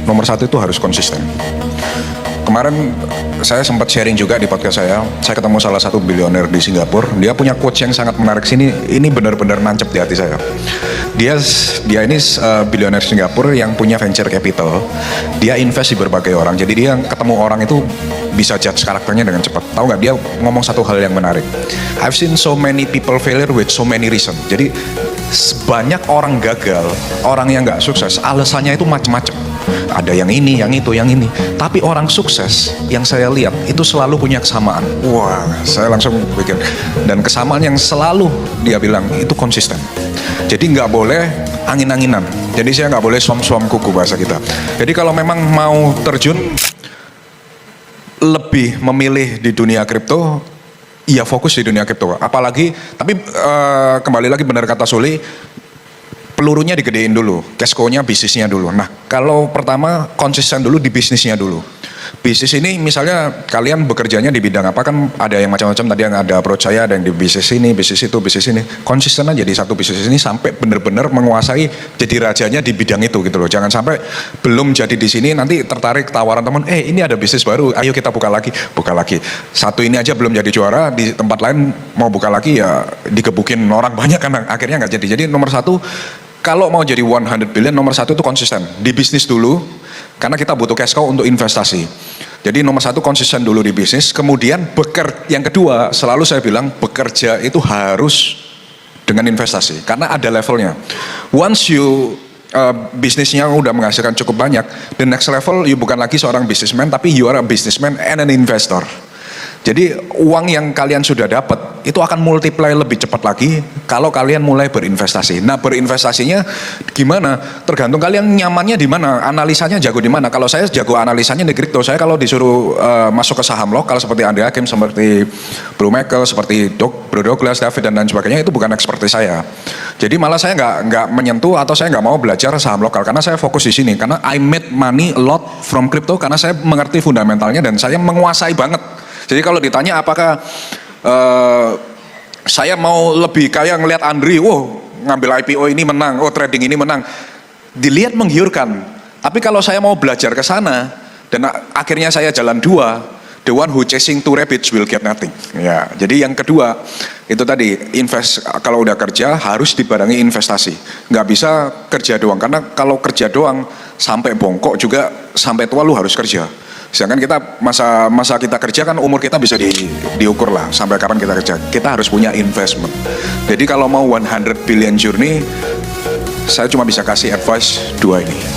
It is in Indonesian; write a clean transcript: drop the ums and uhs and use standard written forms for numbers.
nomor satu itu harus konsisten. Kemarin saya sempat sharing juga di podcast saya ketemu salah satu bilioner di Singapura. Dia punya quotes yang sangat menarik sini, ini benar-benar nancep di hati saya. Dia ini bilioner Singapura yang punya venture capital. Dia invest di berbagai orang, jadi dia ketemu orang itu bisa judge karakternya dengan cepat. Tahu nggak, dia ngomong satu hal yang menarik. I've seen so many people failure with so many reasons. Jadi banyak orang gagal, orang yang nggak sukses, alasannya itu macam-macam. Ada yang ini, yang itu, yang ini. Tapi orang sukses yang saya lihat itu selalu punya kesamaan. Wah, saya langsung pikir. Dan kesamaan yang selalu dia bilang itu konsisten. Jadi nggak boleh angin-anginan. Jadi saya nggak boleh suam-suam kuku bahasa kita. Jadi kalau memang mau terjun lebih memilih di dunia kripto, ya fokus di dunia kripto. Apalagi, tapi kembali lagi benar kata Suli, pelurunya digedein dulu, cash flow-nya bisnisnya dulu. Nah, kalau pertama konsisten dulu di bisnisnya dulu. Bisnis ini misalnya kalian bekerjanya di bidang apa, kan ada yang macam-macam, tadi yang ada approach saya, ada yang di bisnis ini, bisnis itu, bisnis ini. Konsisten aja di satu bisnis ini sampai benar-benar menguasai, jadi rajanya di bidang itu gitu loh. Jangan sampai belum jadi di sini nanti tertarik tawaran teman, ini ada bisnis baru, ayo kita buka lagi. Satu ini aja belum jadi juara, di tempat lain mau buka lagi ya digebukin orang banyak kan, akhirnya nggak jadi. Jadi nomor satu, kalau mau jadi 100 billion, nomor satu itu konsisten. Di bisnis dulu, karena kita butuh cash flow untuk investasi. Jadi nomor satu konsisten dulu di bisnis, kemudian yang kedua, selalu saya bilang bekerja itu harus dengan investasi. Karena ada levelnya. Once you bisnisnya udah menghasilkan cukup banyak, the next level you bukan lagi seorang businessman, tapi you are a businessman and an investor. Jadi uang yang kalian sudah dapat itu akan multiply lebih cepat lagi kalau kalian mulai berinvestasi. Nah, berinvestasinya gimana? Tergantung kalian nyamannya di mana, analisanya jago di mana. Kalau saya jago analisanya di kripto. Saya kalau disuruh masuk ke saham lokal seperti Andre Hakim, seperti Bro Michael, seperti Bro Douglas, David dan lain sebagainya, itu bukan ekspertis saya. Jadi malah saya nggak menyentuh atau saya nggak mau belajar saham lokal karena saya fokus di sini. Karena I made money a lot from crypto karena saya mengerti fundamentalnya dan saya menguasai banget. Jadi kalau ditanya apakah saya mau lebih kayak ngelihat Andri, ngambil IPO ini menang, trading ini menang, dilihat menggiurkan. Tapi kalau saya mau belajar ke sana dan akhirnya saya jalan dua, the one who chasing two rabbits will get nothing. Ya, jadi yang kedua itu tadi invest. Kalau udah kerja harus dibarengi investasi. Nggak bisa kerja doang, karena kalau kerja doang sampai bongkok juga sampai tua lu harus kerja. Sedangkan kita masa kita kerja kan umur kita bisa diukur lah sampai kapan kita kerja. Kita harus punya investment. Jadi kalau mau 100 billion journey, saya cuma bisa kasih advice dua ini.